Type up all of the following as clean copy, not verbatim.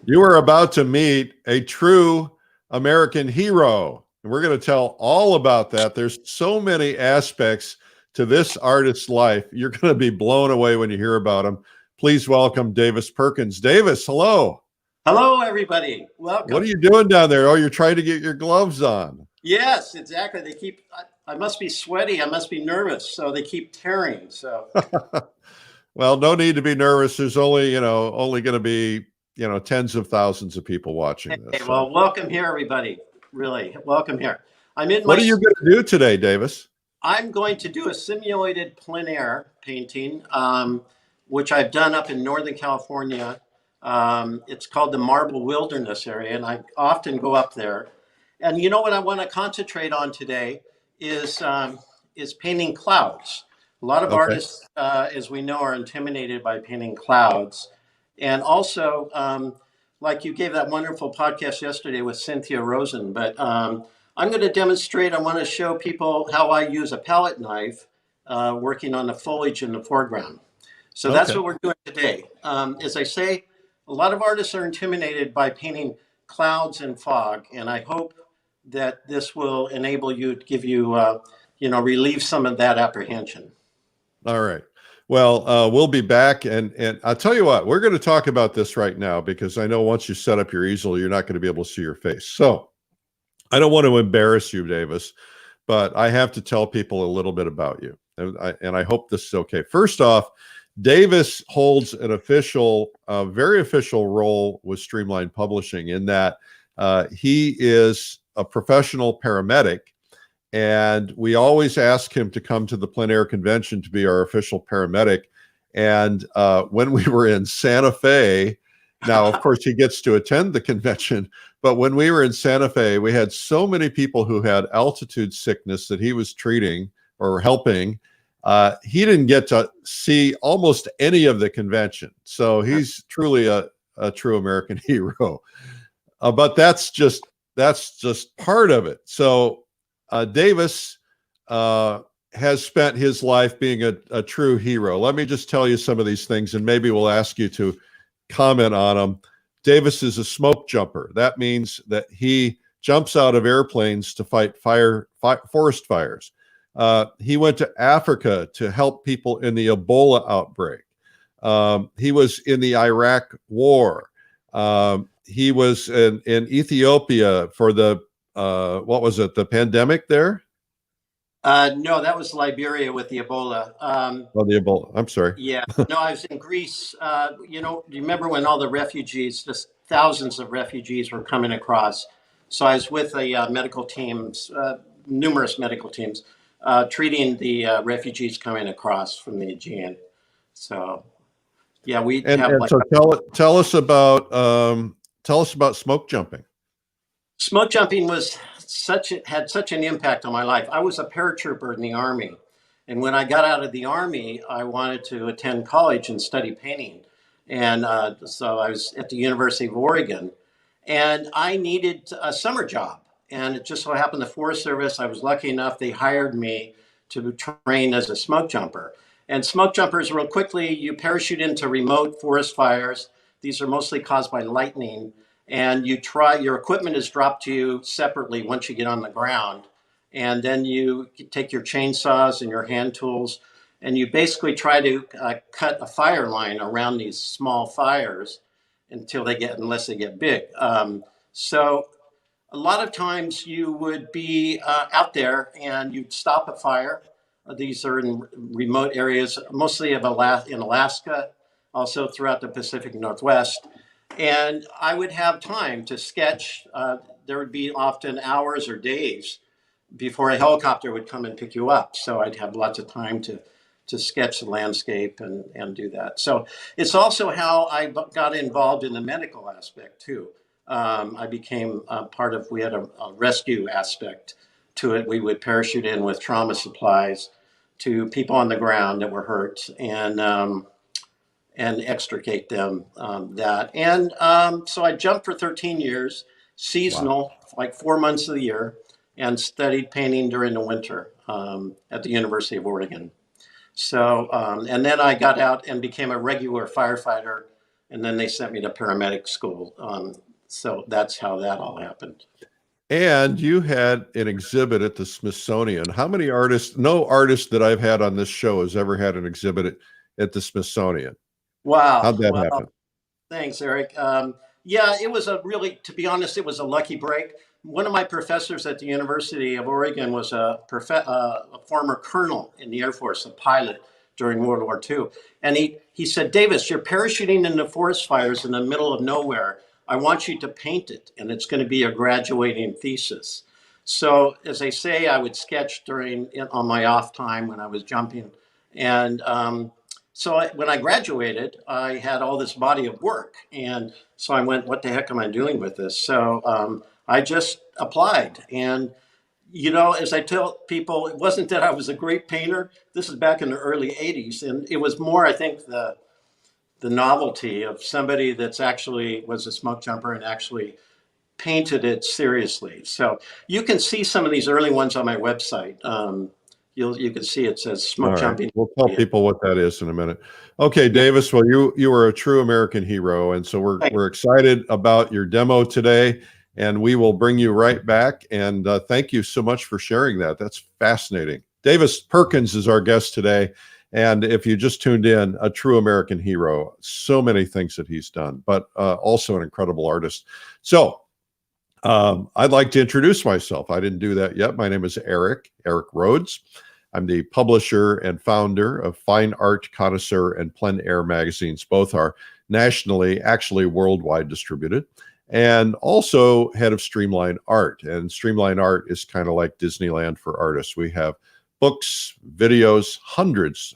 You are about to meet a true American hero. And we're going to tell all about that. There's so many aspects to this artist's life. You're going to be blown away when you hear about him. Please welcome Davis Perkins. Davis, hello. Hello, everybody. Welcome. What are you doing down there? Oh, you're trying to get your gloves on. Yes, exactly. They keep, I must be sweaty. I must be nervous. So they keep tearing. So, Well, no need to be nervous. There's only going to be, tens of thousands of people watching this. hey, well, welcome here, everybody. Really, welcome here. What are you going to do today, Davis? I'm going to do a simulated plein air painting, which I've done up in Northern California. It's called the Marble Wilderness area, and I often go up there. And you know what I want to concentrate on today is painting clouds. A lot of artists, as we know, are intimidated by painting clouds. And also, like you gave that wonderful podcast yesterday with Cynthia Rosen, but I'm going to demonstrate, I want to show people how I use a palette knife working on the foliage in the foreground. So that's what we're doing today. As I say, a lot of artists are intimidated by painting clouds and fog, and I hope that this will enable you to give you, relieve some of that apprehension. All right. Well, we'll be back, and I'll tell you what, we're going to talk about this right now because I know once you set up your easel, you're not going to be able to see your face. So I don't want to embarrass you, Davis, but I have to tell people a little bit about you, and I hope this is okay. First off, Davis holds an official, very official role with Streamline Publishing in that he is a professional paramedic, and we always ask him to come to the plein air convention to be our official paramedic. And when we were in Santa Fe, now, of course, he gets to attend the convention, but when we were in Santa Fe, we had so many people who had altitude sickness that he was treating or helping. He didn't get to see almost any of the convention. So he's truly a true American hero. But that's just part of it. So Davis has spent his life being a true hero. Let me just tell you some of these things, and maybe we'll ask you to comment on them. Davis is a smoke jumper. That means that he jumps out of airplanes to fight forest fires. He went to Africa to help people in the Ebola outbreak. He was in the Iraq War. He was in Ethiopia for the, the pandemic there? No, that was Liberia with the Ebola. The Ebola. I'm sorry. Yeah. No, I was in Greece. Do you remember when all the refugees, just thousands of refugees were coming across? So I was with medical teams, numerous medical teams, treating the refugees coming across from the Aegean. So, yeah, we have. So tell us about smoke jumping. Smoke jumping had such an impact on my life. I was a paratrooper in the Army, and when I got out of the Army, I wanted to attend college and study painting, and so I was at the University of Oregon, and I needed a summer job. And it just so happened the Forest Service, I was lucky enough, they hired me to train as a smoke jumper. And smoke jumpers, real quickly, you parachute into remote forest fires. These are mostly caused by lightning. And your equipment is dropped to you separately once you get on the ground. And then you take your chainsaws and your hand tools, and you basically try to cut a fire line around these small fires unless they get big. So a lot of times you would be out there and you'd stop a fire. These are in remote areas, mostly in Alaska, also throughout the Pacific Northwest. And I would have time to sketch. There would be often hours or days before a helicopter would come and pick you up. So I'd have lots of time to sketch the landscape and do that. So it's also how I got involved in the medical aspect too. I became we had a rescue aspect to it. We would parachute in with trauma supplies to people on the ground that were hurt and extricate them so I jumped for 13 years, seasonal, like 4 months of the year, and studied painting during the winter at the University of Oregon. So, and then I got out and became a regular firefighter and then they sent me to paramedic school. So that's how that all happened. And you had an exhibit at the Smithsonian. How many artists? No artist that I've had on this show has ever had an exhibit at the Smithsonian. Wow. How'd that Well, happen? thanks, Eric. Yeah, it was a really, to be honest, it was a lucky break. One of my professors at the University of Oregon was a former colonel in the Air Force, a pilot during World War II. And he said, Davis, you're parachuting into forest fires in the middle of nowhere. I want you to paint it, and it's going to be your graduating thesis. So, as I say, I would sketch on my off time when I was jumping. And when I graduated, I had all this body of work. And so I went, what the heck am I doing with this? So I just applied. And, as I tell people, it wasn't that I was a great painter. This is back in the early 80s. And it was more, I think, the novelty of somebody that's actually was a smoke jumper and actually painted it seriously. So you can see some of these early ones on my website. You can see it says All smoke right. jumping. We'll tell people what that is in a minute. Okay, Davis, well, you were a true American hero. And so we're excited about your demo today, and we will bring you right back. And thank you so much for sharing that. That's fascinating. Davis Perkins is our guest today. And if you just tuned in, a true American hero, so many things that he's done, but also an incredible artist. So I'd like to introduce myself. I didn't do that yet. My name is Eric Rhoads. I'm the publisher and founder of Fine Art Connoisseur and Plein Air magazines. Both are nationally, actually worldwide distributed, and also head of Streamline Art. And Streamline Art is kind of like Disneyland for artists. We have books, videos, hundreds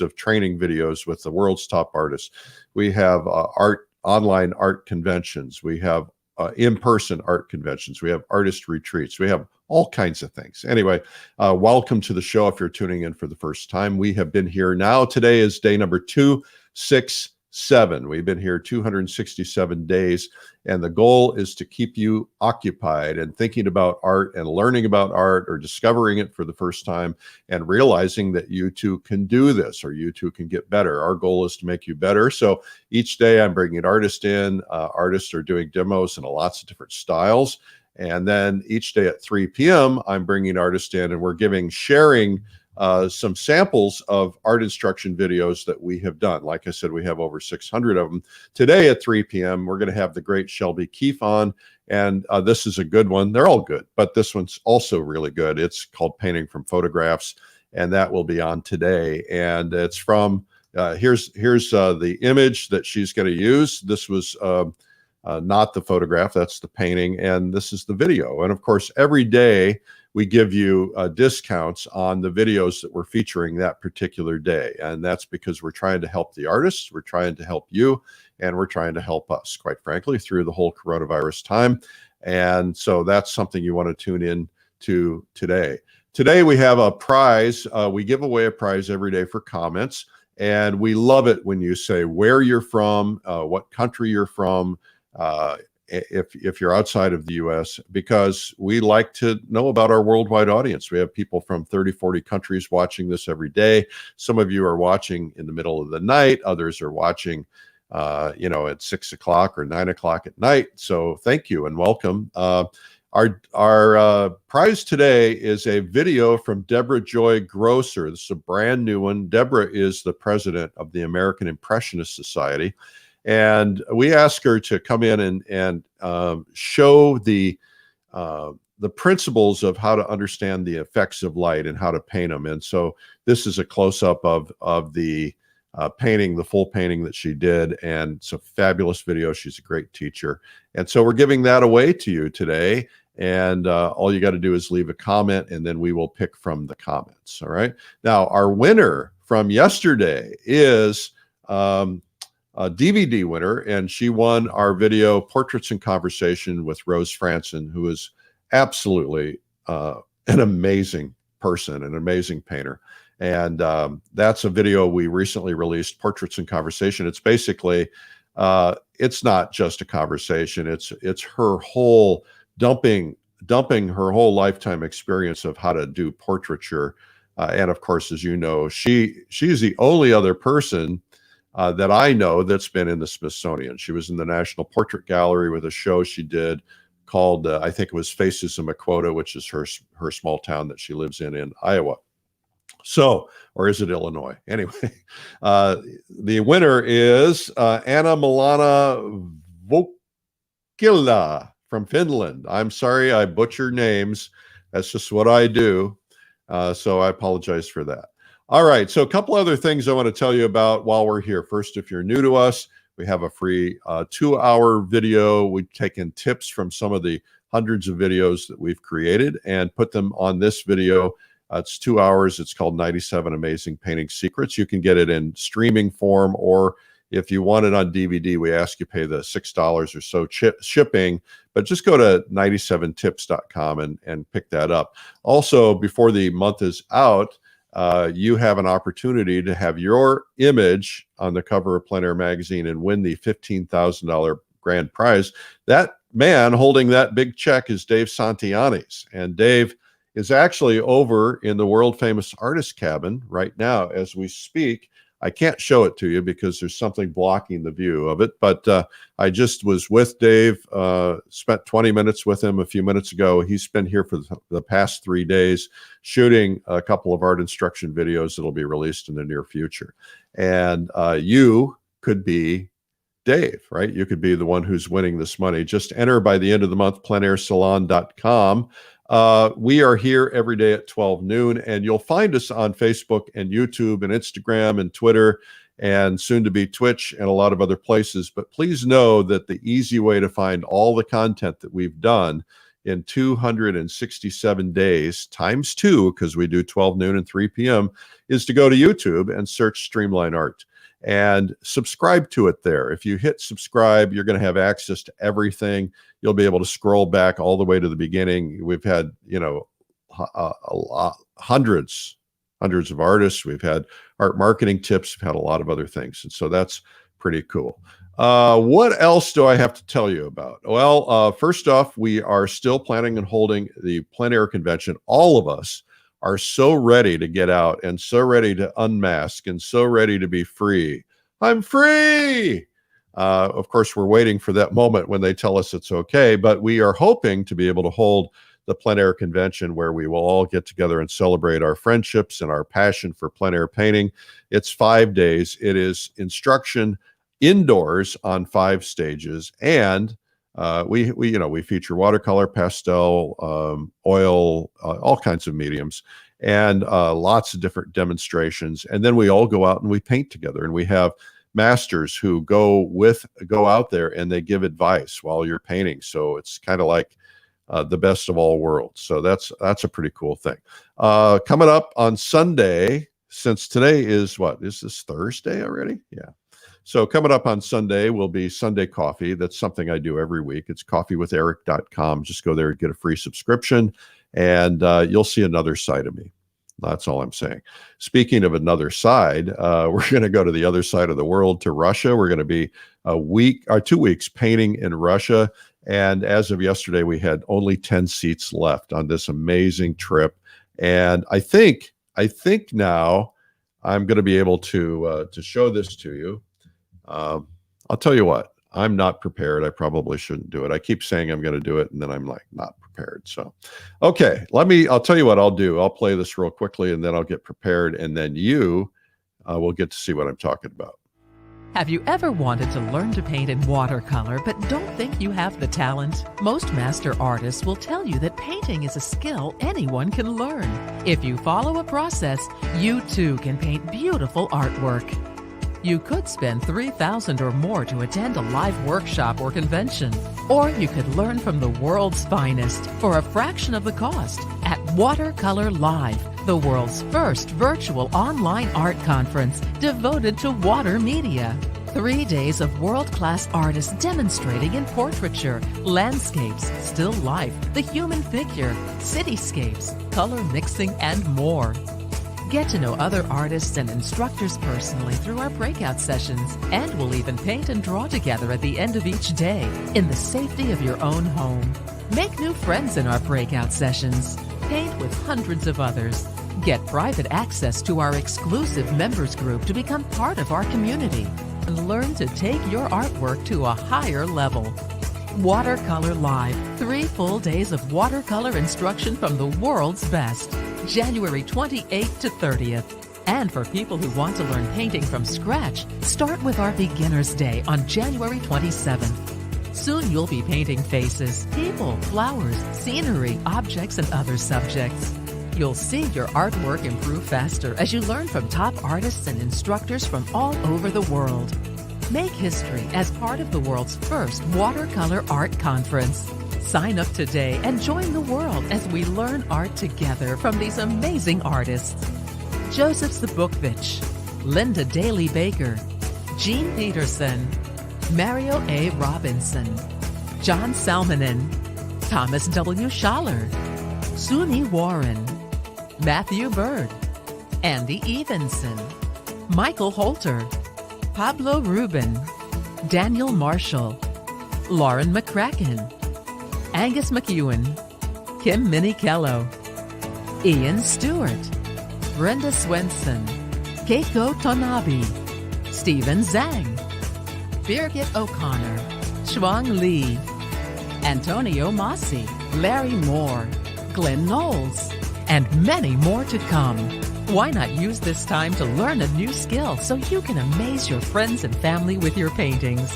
of training videos with the world's top artists. We have online art conventions. We have in-person art conventions. We have artist retreats. We have all kinds of things. Anyway, welcome to the show if you're tuning in for the first time. We have been here now. Today is day number 267. We've been here 267 days, and the goal is to keep you occupied and thinking about art and learning about art, or discovering it for the first time and realizing that you too can do this, or you too can get better. Our goal is to make you better. So each day I'm bringing an artist in. Artists are doing demos in lots of different styles. And then each day at 3 p.m., I'm bringing artists in, and we're sharing some samples of art instruction videos that we have done. Like I said, we have over 600 of them. Today at 3 p.m., we're going to have the great Shelby Keefe on, and this is a good one. They're all good, but this one's also really good. It's called Painting from Photographs, and that will be on today. And it's from, here's the image that she's going to use. This was not the photograph, that's the painting, and this is the video. And of course, every day we give you discounts on the videos that we're featuring that particular day. And that's because we're trying to help the artists, we're trying to help you, and we're trying to help us, quite frankly, through the whole coronavirus time. And so that's something you want to tune in to today. Today we have a prize. We give away a prize every day for comments, and we love it when you say where you're from, what country you're from, if you're outside of the US, because we like to know about our worldwide audience. We have people from 30, 40 countries watching this every day. Some of you are watching in the middle of the night. Others are watching, at 6 o'clock or 9 o'clock at night. So thank you and welcome. Our prize today is a video from Deborah Joy Grosser. This is a brand new one. Deborah is the president of the American Impressionist Society. And we asked her to come in and show the principles of how to understand the effects of light and how to paint them. And so this is a close-up of the painting, the full painting that she did. And it's a fabulous video. She's a great teacher. And so we're giving that away to you today. And all you got to do is leave a comment, and then we will pick from the comments. All right. Now, our winner from yesterday is a DVD winner, and she won our video Portraits in Conversation with Rose Franson, who is absolutely an amazing person, an amazing painter. And that's a video we recently released, Portraits in Conversation. It's basically, it's not just a conversation. It's her whole dumping her whole lifetime experience of how to do portraiture. And of course, as you know, she's the only other person that I know that's been in the Smithsonian. She was in the National Portrait Gallery with a show she did called, I think it was Faces of Makota, which is her small town that she lives in Iowa. So, or is it Illinois? Anyway, the winner is Anna Milana Vokila from Finland. I'm sorry I butcher names. That's just what I do. So I apologize for that. All right. So a couple other things I want to tell you about while we're here. First, if you're new to us, we have a free 2-hour video. We've taken tips from some of the hundreds of videos that we've created and put them on this video. It's 2 hours. It's called 97 Amazing Painting Secrets. You can get it in streaming form, or if you want it on DVD, we ask you pay the $6 or so shipping, but just go to 97tips.com and pick that up. Also, before the month is out, you have an opportunity to have your image on the cover of Plein Air magazine and win the $15,000 grand prize. That man holding that big check is Dave Santianis, and Dave is actually over in the world famous artist cabin right now as we speak. I can't show it to you because there's something blocking the view of it, but I just was with Dave, spent 20 minutes with him a few minutes ago. He's been here for the past 3 days shooting a couple of art instruction videos that'll be released in the near future. And you could be Dave, right? You could be the one who's winning this money. Just enter by the end of the month, pleinairsalon.com. We are here every day at 12 noon, and you'll find us on Facebook and YouTube and Instagram and Twitter and soon to be Twitch and a lot of other places. But please know that the easy way to find all the content that we've done in 267 days times 2, because we do 12 noon and 3 p.m., is to go to YouTube and search Streamline Art and subscribe to it there. If you hit subscribe, you're going to have access to everything. You'll be able to scroll back all the way to the beginning. We've had, hundreds of artists. We've had art marketing tips. We've had a lot of other things. And so that's pretty cool. What else do I have to tell you about? Well, first off, we are still planning on holding the Plein Air Convention. All of us are so ready to get out and so ready to unmask and so ready to be free. I'm free. Of course, we're waiting for that moment when they tell us it's okay, but we are hoping to be able to hold the Plein Air Convention where we will all get together and celebrate our friendships and our passion for plein air painting. It's 5 days. It is instruction indoors on 5 stages, and we feature watercolor, pastel, oil, all kinds of mediums, and lots of different demonstrations. And then we all go out and we paint together, and we have masters who go out there and they give advice while you're painting. So it's kind of like the best of all worlds. So that's a pretty cool thing. Coming up on Sunday, since today is this Thursday already? Yeah. So coming up on Sunday will be Sunday Coffee. That's something I do every week. It's coffeewitheric.com. Just go there and get a free subscription, and you'll see another side of me. That's all I'm saying. Speaking of another side, we're going to go to the other side of the world, to Russia. We're going to be 2 weeks painting in Russia. And as of yesterday, we had only 10 seats left on this amazing trip. And I think now I'm going to be able to show this to you. I'll tell you what, I'm not prepared. I probably shouldn't do it. I keep saying I'm going to do it, and then I'm like not prepared. So, okay, I'll tell you what I'll do. I'll play this real quickly, and then I'll get prepared, and then you will get to see what I'm talking about. Have you ever wanted to learn to paint in watercolor but don't think you have the talent? Most master artists will tell you that painting is a skill anyone can learn. If you follow a process, you too can paint beautiful artwork. You could spend $3,000 or more to attend a live workshop or convention. Or you could learn from the world's finest for a fraction of the cost at Watercolor Live, the world's first virtual online art conference devoted to water media. 3 days of world-class artists demonstrating in portraiture, landscapes, still life, the human figure, cityscapes, color mixing, and more. Get to know other artists and instructors personally through our breakout sessions, and we'll even paint and draw together at the end of each day in the safety of your own home. Make new friends in our breakout sessions. Paint with hundreds of others. Get private access to our exclusive members group to become part of our community and learn to take your artwork to a higher level. Watercolor Live, 3 full days of watercolor instruction from the world's best, January 28th to 30th. And for people who want to learn painting from scratch, start with our Beginner's Day on January 27th. Soon you'll be painting faces, people, flowers, scenery, objects, and other subjects. You'll see your artwork improve faster as you learn from top artists and instructors from all over the world. Make history as part of the world's first watercolor art conference. Sign up today and join the world as we learn art together from these amazing artists. Joseph Zbukvich, Linda Daly Baker, Jean Peterson, Mario A. Robinson, John Salmonen, Thomas W. Schaller, Suni Warren, Matthew Bird, Andy Evenson, Michael Holter, Pablo Rubin, Daniel Marshall, Lauren McCracken, Angus McEwen, Kim Minikello, Ian Stewart, Brenda Swenson, Keiko Tonabe, Stephen Zhang, Birgit O'Connor, Shuang Li, Antonio Masi, Larry Moore, Glenn Knowles, and many more to come. Why not use this time to learn a new skill so you can amaze your friends and family with your paintings?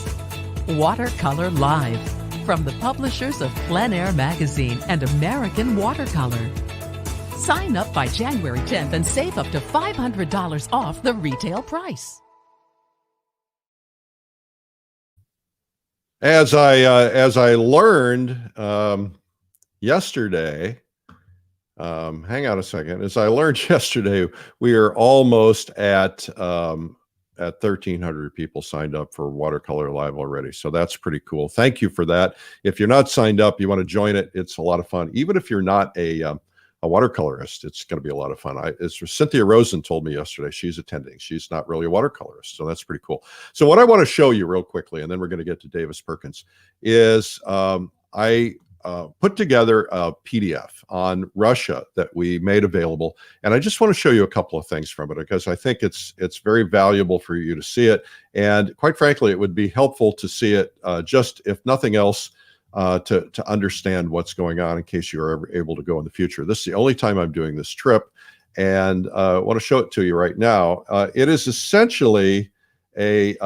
Watercolor Live, from the publishers of Plein Air Magazine and American Watercolor. Sign up by January 10th and save up to $500 off the retail price. As I learned yesterday, hang on a second. As I learned yesterday, we are almost at 1,300 people signed up for Watercolor Live already. So that's pretty cool. Thank you for that. If you're not signed up, you want to join it. It's a lot of fun. Even if you're not a watercolorist, it's going to be a lot of fun. Cynthia Rosen told me yesterday she's attending. She's not really a watercolorist, so that's pretty cool. So what I want to show you real quickly, and then we're going to get to Davis Perkins, is I put together a PDF on Russia that we made available, and I just want to show you a couple of things from it because I think it's very valuable for you to see it, and quite frankly, it would be helpful to see it just, if nothing else, to understand what's going on in case you're ever able to go in the future. This is the only time I'm doing this trip, and I want to show it to you right now. It is essentially a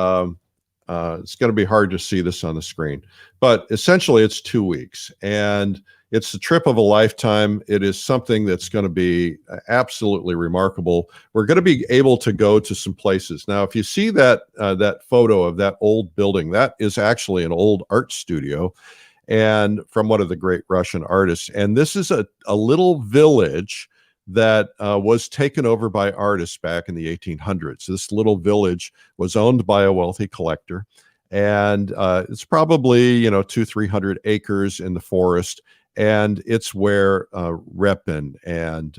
it's going to be hard to see this on the screen, but essentially it's 2 weeks, and it's the trip of a lifetime. It is something that's going to be absolutely remarkable. We're going to be able to go to some places. Now, if you see that that photo of that old building, that is actually an old art studio, and from one of the great Russian artists. And this is a little village that was taken over by artists back in the 1800s. This little village was owned by a wealthy collector, and it's probably 200-300 acres in the forest, and it's where Repin and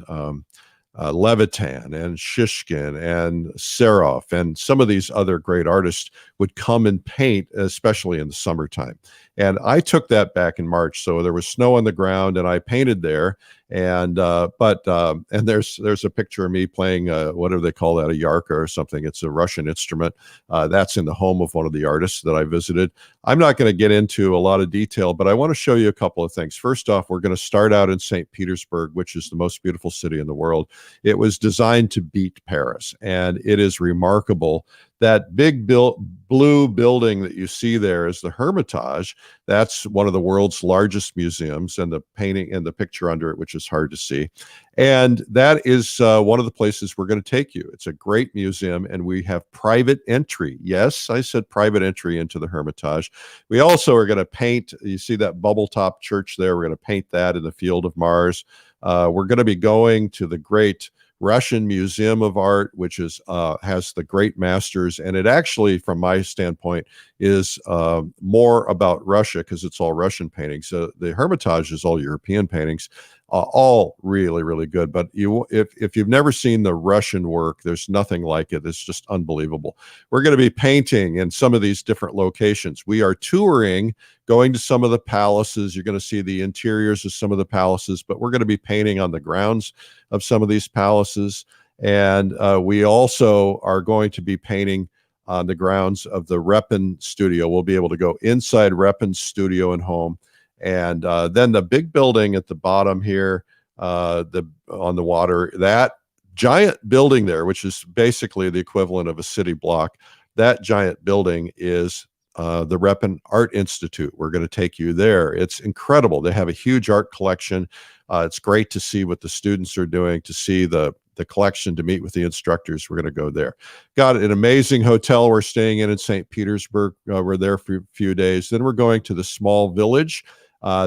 Levitan and Shishkin and Serov and some of these other great artists would come and paint, especially in the summertime. And I took that back in March, so there was snow on the ground, and I painted there. And and there's a picture of me playing what do they call that, a yarka or something? It's a Russian instrument. That's in the home of one of the artists that I visited. I'm not going to get into a lot of detail, but I want to show you a couple of things. First off, we're going to start out in St. Petersburg, which is the most beautiful city in the world. It was designed to beat Paris, and it is remarkable. That big blue building that you see there is the Hermitage. That's one of the world's largest museums, and the painting and the picture under it, which is hard to see. And that is one of the places we're going to take you. It's a great museum, and we have private entry. Yes, I said private entry into the Hermitage. We also are going to paint, you see that bubble top church there? We're going to paint that in the Field of Mars. We're going to be going to the great Russian Museum of Art, which is has the great masters, and it actually, from my standpoint, is more about Russia because it's all Russian paintings. The Hermitage is all European paintings. all really, really good. But if you've never seen the Russian work, there's nothing like it. It's just unbelievable. We're going to be painting in some of these different locations. We are touring, going to some of the palaces. You're going to see the interiors of some of the palaces, but we're going to be painting on the grounds of some of these palaces. And we also are going to be painting on the grounds of the Repin studio. We'll be able to go inside Repin's studio and home. And then the big building at the bottom here, on the water, that giant building there, which is basically the equivalent of a city block, that giant building is the Repin Art Institute. We're going to take you there. It's incredible. They have a huge art collection. It's great to see what the students are doing, to see the collection, to meet with the instructors. We're going to go there. Got an amazing hotel we're staying in St. Petersburg. We're there for a few days. Then we're going to the small village.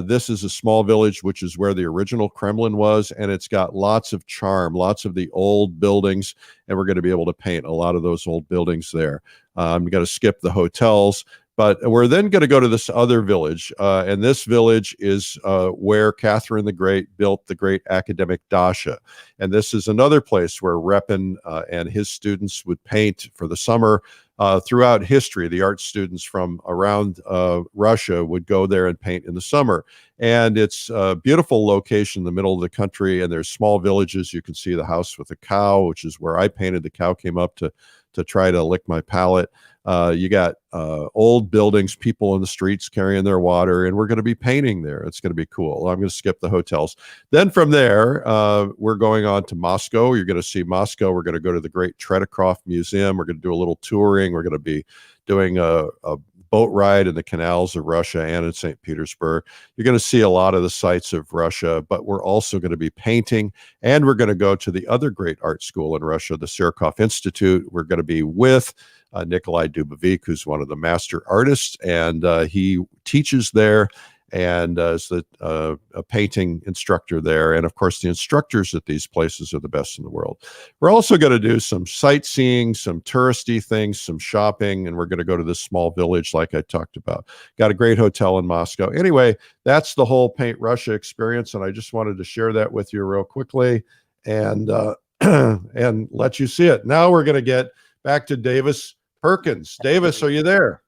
This is a small village, which is where the original Kremlin was, and it's got lots of charm, lots of the old buildings, and we're going to be able to paint a lot of those old buildings there. I'm going to skip the hotels, but we're then going to go to this other village, and this village is where Catherine the Great built the great academic Dasha. And this is another place where Repin and his students would paint for the summer. Throughout history, the art students from around Russia would go there and paint in the summer. And it's a beautiful location in the middle of the country, and there's small villages. You can see the house with a cow, which is where I painted. The cow came up to try to lick my palate. You got old buildings, people in the streets carrying their water, and we're going to be painting there. It's going to be cool. I'm going to skip the hotels. Then from there, we're going on to Moscow. You're going to see Moscow. We're going to go to the Great Tretyakov Museum. We're going to do a little touring. We're going to be doing a boat ride in the canals of Russia and in St. Petersburg. You're going to see a lot of the sights of Russia, but we're also going to be painting, and we're going to go to the other great art school in Russia, the Surikov Institute. We're going to be with Nikolai Dubovik, who's one of the master artists, and he teaches there and is a painting instructor there. And of course, the instructors at these places are the best in the world. We're also going to do some sightseeing, some touristy things, some shopping, and we're going to go to this small village like I talked about. Got a great hotel in Moscow. Anyway, that's the whole Paint Russia experience, and I just wanted to share that with you real quickly and and let you see it. Now we're going to get back to Davis Perkins. Davis, are you there?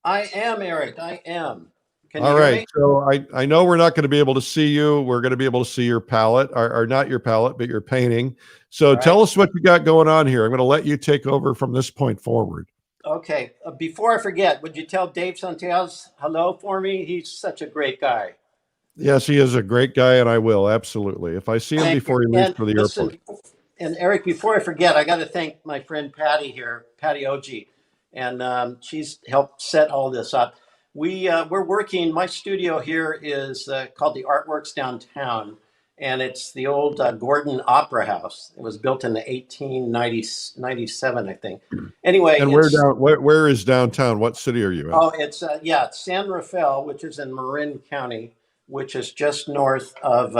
I am, Eric. I am. Can you All hear right. me? So I know we're not going to be able to see you. We're going to be able to see your palette, or not your palette, but your painting. So All tell right. us what you got going on here. I'm going to let you take over from this point forward. Okay. Before I forget, would you tell Dave Santiago hello for me? He's such a great guy. Yes, he is a great guy, and I will. Absolutely. If I see him Thank before you. he leaves And for the listen, airport. and Eric, before I forget, I got to thank my friend Patty here, Patty OG, and she's helped set all this up. We're working. My studio here is called the Artworks Downtown, and it's the old Gordon Opera House. It was built in the 1897, I think. Anyway, And where is downtown? What city are you in? it's San Rafael, which is in Marin County, which is just north of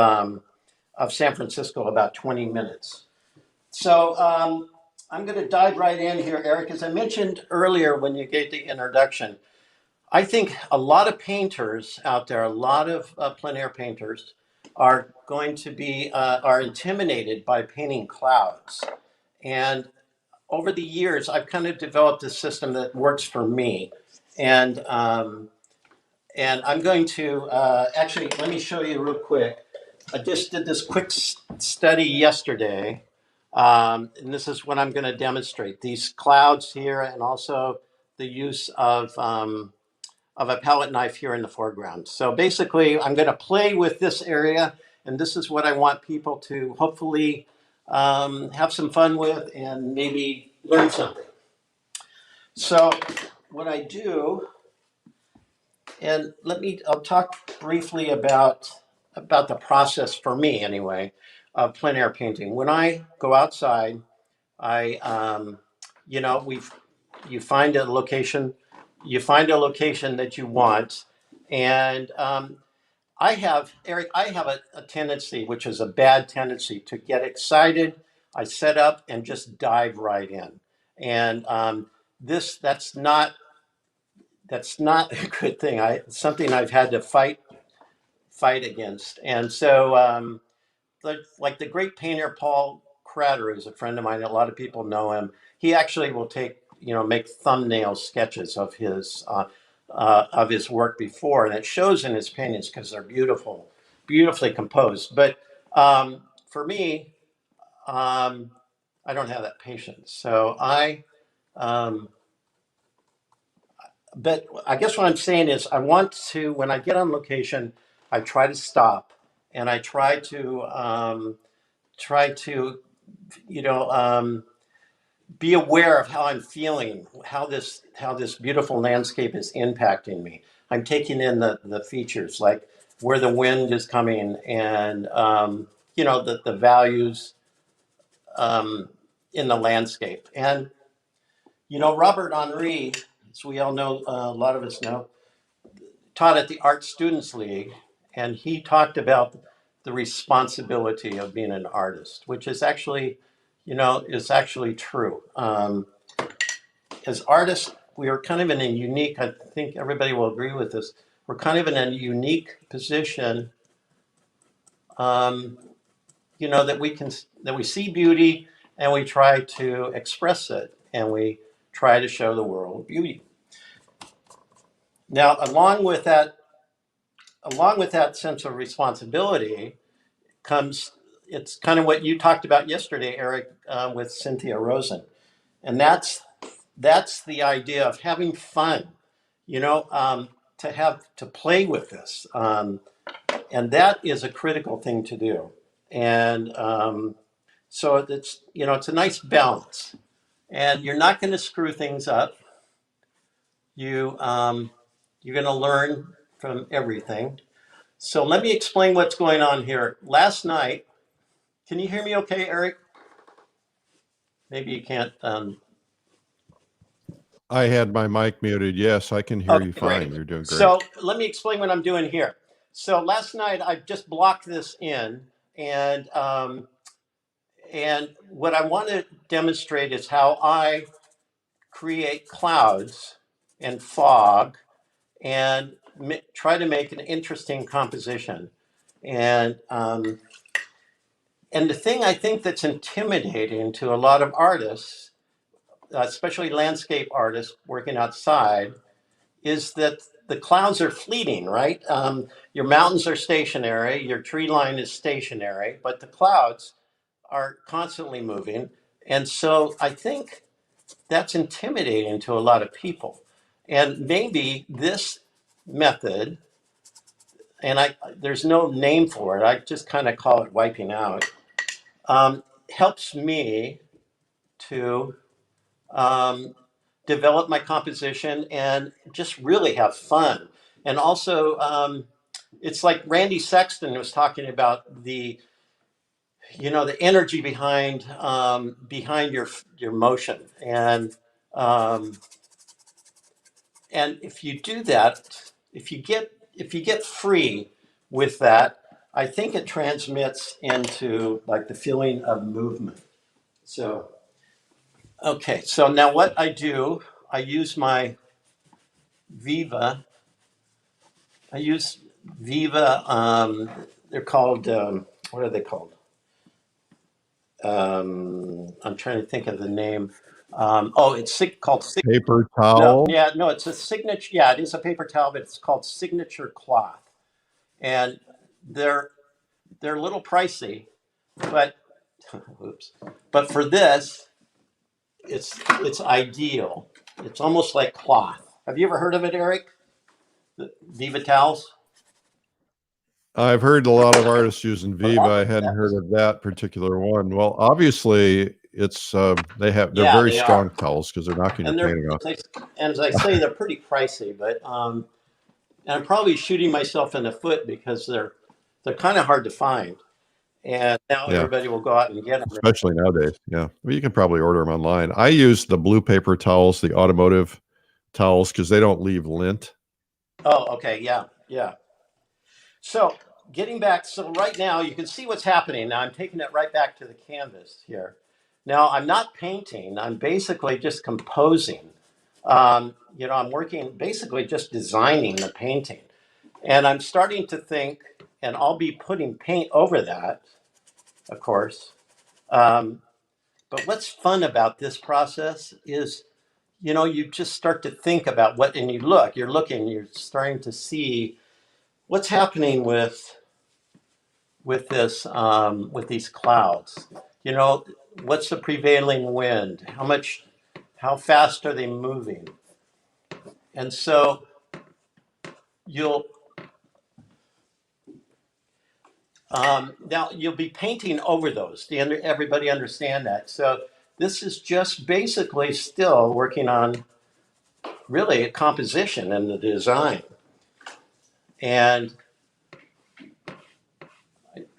San Francisco, about 20 minutes. So I'm going to dive right in here, Eric. As I mentioned earlier when you gave the introduction, I think a lot of painters out there, a lot of plein air painters, are going to be are intimidated by painting clouds. And over the years, I've kind of developed a system that works for me. And I'm going to actually, let me show you real quick. I just did this quick study yesterday. And this is what I'm going to demonstrate. These clouds here, and also the use of a palette knife here in the foreground. So basically, I'm going to play with this area, and this is what I want people to hopefully have some fun with and maybe learn something. So what I do, and I'll talk briefly about the process for me anyway, of plein air painting. When I go outside, I, you know, you find a location, that you want. And Eric, I have a tendency, which is a bad tendency, to get excited. I set up and just dive right in. And that's not a good thing. Something I've had to fight against. And so like the great painter Paul Crater, who's a friend of mine. A lot of people know him. He actually will make thumbnail sketches of his work before, and it shows in his paintings because they're beautiful, beautifully composed. But for me, I don't have that patience. So um, but I guess what I'm saying is I want to, when I get on location, I try to stop and I try to, you know, be aware of how I'm feeling, how this beautiful landscape is impacting me. I'm taking in the features, like where the wind is coming and, the values in the landscape. And, Robert Henri, as we all know, a lot of us know, taught at the Art Students League, and he talked about the responsibility of being an artist, which is actually, is actually true. As artists, we are kind of in a unique, I think everybody will agree with this, we're kind of in a unique position, um, that we see beauty and we try to express it and we try to show the world beauty. Now, along with that sense of responsibility comes, it's kind of what you talked about yesterday, Eric, with Cynthia Rosen. And that's the idea of having fun, to play with this. And that is a critical thing to do. And so it's a nice balance. And you're not going to screw things up. You're going to learn from everything. So let me explain what's going on here. Last night, can you hear me okay, Eric? Maybe you can't. I had my mic muted. Yes, I can hear Okay, you fine. great. You're doing great. So let me explain what I'm doing here. So last night I just blocked this in, and what I want to demonstrate is how I create clouds and fog and try to make an interesting composition. And the thing I think that's intimidating to a lot of artists, especially landscape artists working outside, is that the clouds are fleeting, right? Your mountains are stationary, your tree line is stationary, but the clouds are constantly moving. And so I think that's intimidating to a lot of people. And maybe this method, and there's no name for it, I just kind of call it wiping out, helps me to develop my composition and just really have fun. And also, it's like Randy Sexton was talking about the energy behind your motion. And if you do that, if you get free with that, I think it transmits into like the feeling of movement. So, okay, so now what I do, I use my Viva. I use Viva. They're called, what are they called? I'm trying to think of the name. It's called Paper No, towel. yeah, no, it's a signature. Yeah, it is a paper towel, but it's called signature cloth, and they're a little pricey, but oops. But for this, it's ideal. It's almost like cloth. Have you ever heard of it, Eric? The Viva towels? I've heard a lot of artists using Viva. I hadn't heard of that particular one. Well, obviously, they're Yeah, very they strong are, towels because they're knocking your and painting off. as I say, they're pretty pricey. But and I'm probably shooting myself in the foot because they're kind of hard to find. And now Yeah, everybody will go out and get them. especially nowadays. Yeah, well, you can probably order them online. I use the blue paper towels, the automotive towels, because they don't leave lint. Oh, okay, yeah, yeah. So getting back, so right now you can see what's happening. Now I'm taking it right back to the canvas here. Now I'm not painting. I'm basically just composing. I'm working basically just designing the painting, and I'm starting to think, and I'll be putting paint over that. of course. Um, but what's fun about this process is, you just start to think about what, and you're starting to see what's happening with this, with these clouds. What's the prevailing wind? How fast are they moving? And so you'll, now you'll be painting over those. Everybody understand that? So this is just basically still working on really a composition and the design. And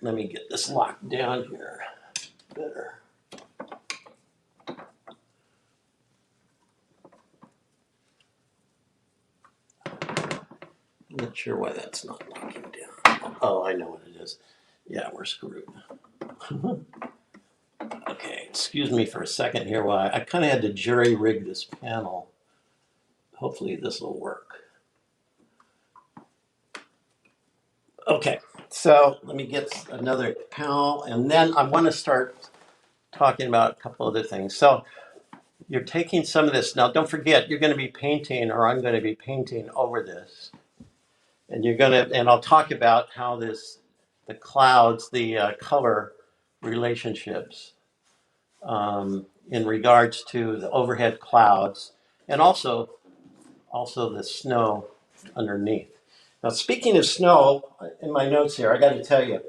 let me get this locked down here better. I'm not sure why that's not locking down. Oh, I know what it is. Yeah, we're screwed. Okay, excuse me for a second here. While I kind of had to jury rig this panel. Hopefully this will work. Okay, so let me get another panel, and then I want to start talking about a couple other things. So you're taking some of this. Now, don't forget, you're going to be painting, or I'm going to be painting over this. And I'll talk about how the clouds, the color relationships in regards to the overhead clouds, and also the snow underneath. Now, speaking of snow, in my notes here, I got to tell you,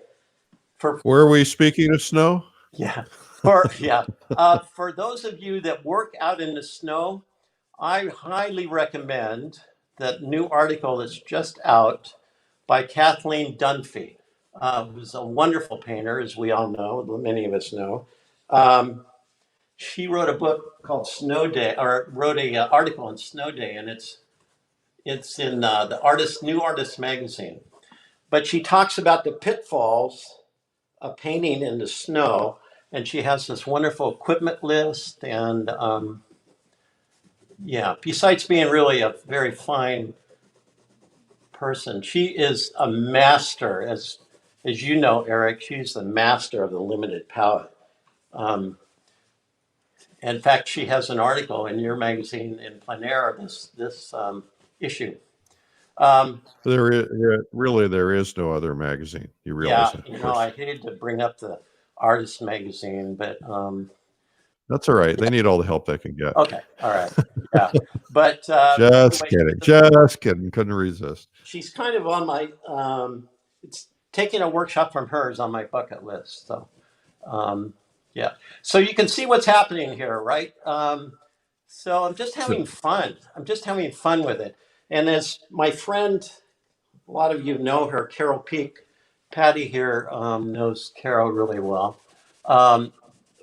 Where are we speaking of snow? yeah, for those of you that work out in the snow, I highly recommend that new article that's just out by Kathleen Dunphy, who's a wonderful painter, as we all know, many of us know. She wrote a book called Snow Day, or wrote a article on Snow Day, and it's in the New Artist magazine. But she talks about the pitfalls of painting in the snow, and she has this wonderful equipment list. And besides being really a very fine person, she is a master, as you know, Eric. She's the master of the limited palette. In fact, she has an article in your magazine in plein air this issue. There is no other magazine. You realize that, of course. I hated to bring up the artist magazine, but that's all right. They need all the help they can get. Okay, all right, yeah. But just kidding. Couldn't resist. She's kind of on my. It's taking a workshop from her is on my bucket list. So, yeah. So you can see what's happening here, right? So I'm just having fun. I'm just having fun with it. And as my friend, a lot of you know her, Carol Peak. Patty here knows Carol really well.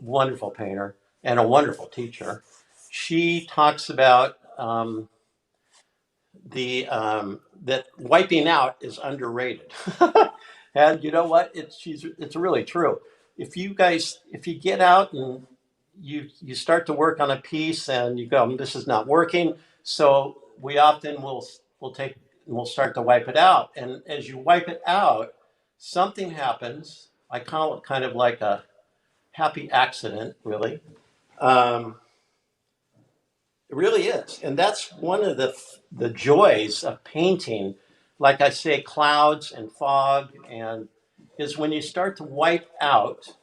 Wonderful painter and a wonderful teacher. She talks about that wiping out is underrated. And you know what? It's really true. If you get out and you start to work on a piece and you go, this is not working. So we often we'll start to wipe it out. And as you wipe it out, something happens. I call it kind of like a happy accident, really. It really is. And that's one of the joys of painting, like I say, clouds and fog, and is when you start to wipe out,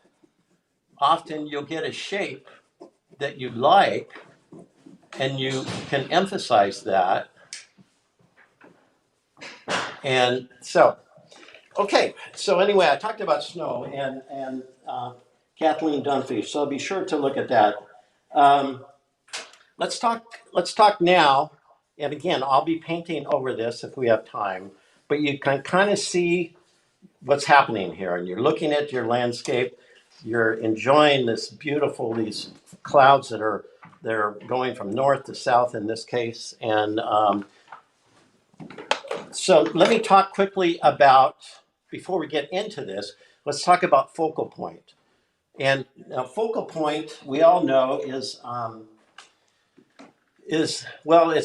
often you'll get a shape that you like, and you can emphasize that. And so, okay. So anyway, I talked about snow and Kathleen Dunphy. So be sure to look at that. Let's talk now. And again, I'll be painting over this if we have time. But you can kind of see what's happening here, and you're looking at your landscape. You're enjoying these clouds they're going from north to south in this case. And so let me talk quickly about, before we get into this, let's talk about focal point. And focal point, we all know, is it's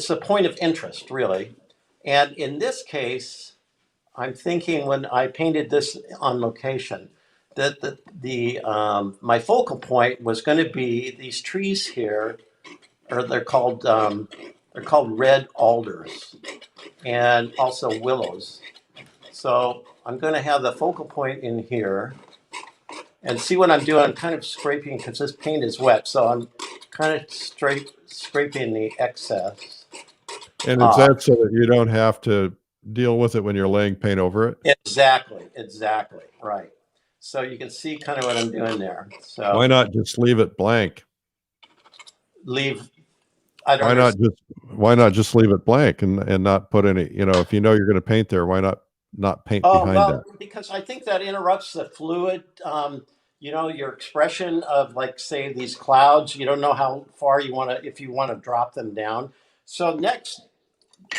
the point of interest, really. And in this case, I'm thinking when I painted this on location, that my focal point was going to be these trees here, or they're called red alders and also willows. So I'm going to have the focal point in here, and see what I'm doing. I'm kind of scraping because this paint is wet, so I'm kind of scraping the excess And is off. that so that you don't have to deal with it when you're laying paint over it? Exactly, right. So you can see kind of what I'm doing there. So Why not just leave it blank? leave. I don't Why not understand. just leave it blank and not put any, if you know you're going to paint there, why not paint Oh, behind that? well, because I think that interrupts the fluid, your expression of, like, say, these clouds. You don't know how far you want to, if you want to drop them down. So next,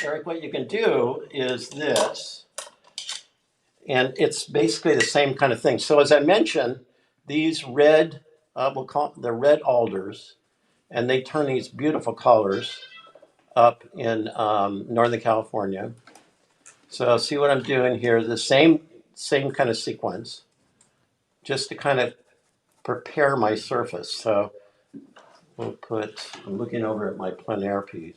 Eric, what you can do is this, and it's basically the same kind of thing. So as I mentioned, these red, we'll call the red alders, and they turn these beautiful colors up in Northern California. So see what I'm doing here, the same kind of sequence, just to kind of prepare my surface. So I'm looking over at my plein air piece.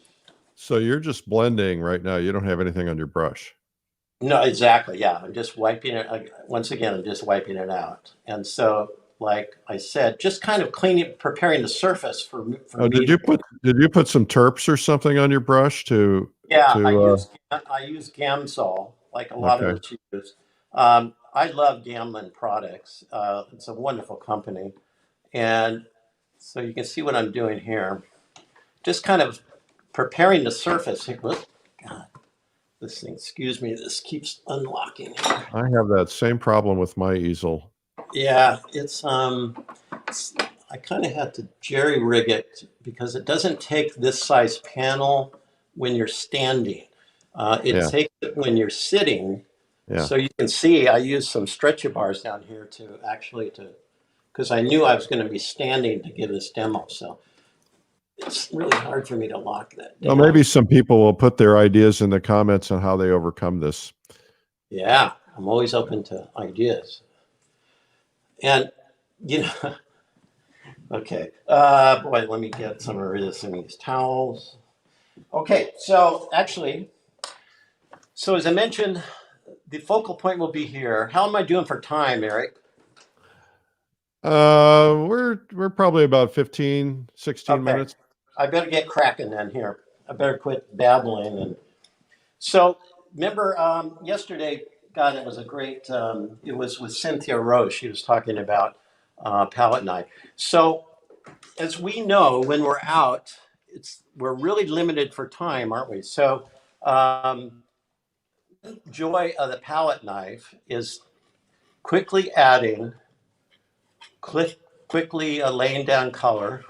So you're just blending right now. You don't have anything on your brush. No, exactly. Yeah. I'm just wiping it. Once again, I'm just wiping it out. And so, like I said, just kind of cleaning, preparing the surface for Oh, me. did you put some terps or something on your brush Yeah, to I use Gamsol, like a lot of okay. us use. I love Gamlin products. It's a wonderful company. And so you can see what I'm doing here. Just kind of preparing the surface. God, this thing, excuse me, this keeps unlocking here. I have that same problem with my easel. Yeah, I kind of had to jerry rig it because it doesn't take this size panel when you're standing. It Yeah. takes it when you're sitting. Yeah. So you can see I used some stretcher bars down here because I knew I was going to be standing to give this demo. So it's really hard for me to lock that Well, down. maybe some people will put their ideas in the comments on how they overcome this. Yeah, I'm always open to ideas. And, okay. Boy, let me get some of these towels. Okay, so actually, as I mentioned, the focal point will be here. How am I doing for time, Eric? We're probably about 15, 16 Okay, minutes. I better get cracking then here. I better quit babbling. And so, remember yesterday, God, it was a great, it was with Cynthia Rose. She was talking about palette knife. So, as we know, when we're out, we're really limited for time, aren't we? So, joy of the palette knife is quickly adding, quickly laying down color,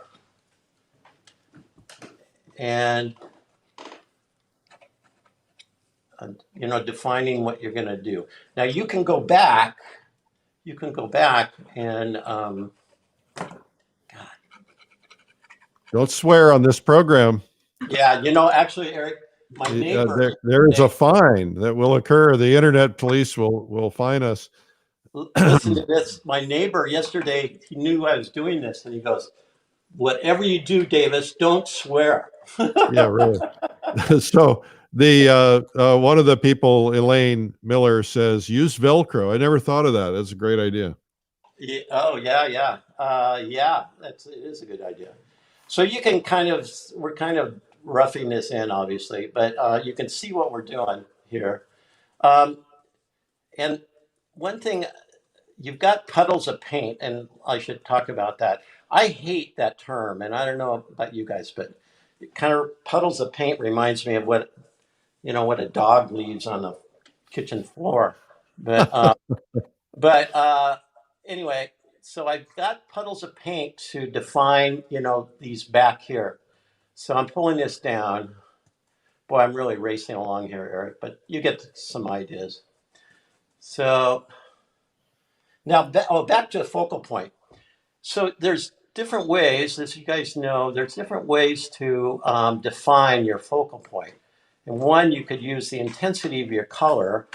and defining what you're going to do. Now you can go back. And Don't swear on this program. yeah, actually, Eric, my neighbor. There is a fine that will occur. The internet police will fine us. Listen to this. My neighbor yesterday, he knew I was doing this, and he goes, "Whatever you do, Davis, don't swear." Yeah, really. So the one of the people, Elaine Miller, says use Velcro. I never thought of that. That's a great idea. Yeah, oh yeah. Yeah, it is a good idea. So you can we're kind of roughing this in, obviously, but you can see what we're doing here. Um, and one thing, you've got puddles of paint, and I should talk about that. I hate that term, and I don't know about you guys, but kind of puddles of paint reminds me of what a dog leaves on the kitchen floor. But anyway, so I've got puddles of paint to define, these back here. So I'm pulling this down. Boy, I'm really racing along here, Eric, but you get some ideas. So now, back to the focal point. So there's different ways, as you guys know, there's different ways to define your focal point. And one, you could use the intensity of your color,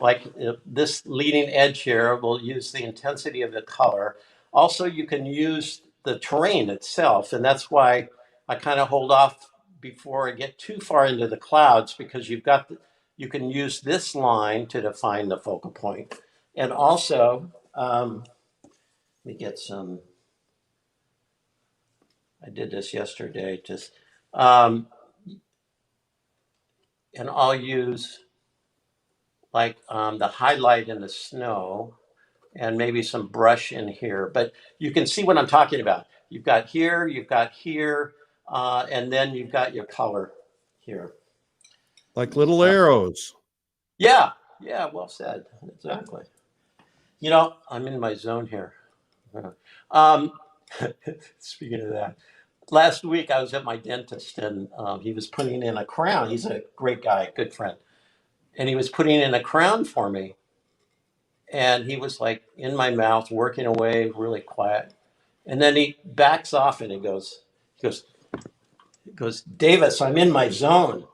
like this leading edge here will use the intensity of the color. Also, you can use the terrain itself, and that's why I kind of hold off before I get too far into the clouds, because you can use this line to define the focal point. And also, let me get some, I did this yesterday, just, and I'll use like the highlight in the snow and maybe some brush in here, but you can see what I'm talking about. You've got here, and then you've got your color here. Like little arrows. Yeah, yeah, well said. Exactly. You know, I'm in my zone here. Um, Speaking of that, last week I was at my dentist, and he was putting in a crown. He's a great guy, good friend. And he was putting in a crown for me. And he was like in my mouth, working away, really quiet. And then he backs off and he goes, Davis, I'm in my zone.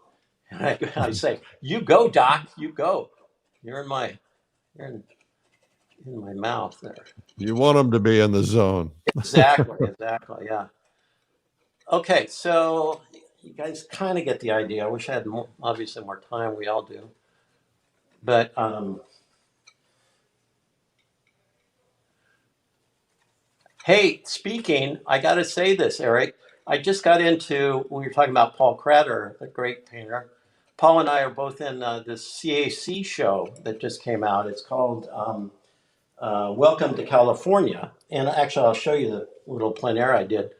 And I say, you go, Doc, you go. You're in my mouth there. You want them to be in the zone. Exactly, yeah. Okay, so you guys kind of get the idea. I wish I had obviously more time. We all do. But hey, speaking, I got to say this, Eric. I just got into, we were talking about Paul Krather, the great painter. Paul and I are both in this CAC show that just came out. It's called Welcome to California. And actually, I'll show you the little plein air I did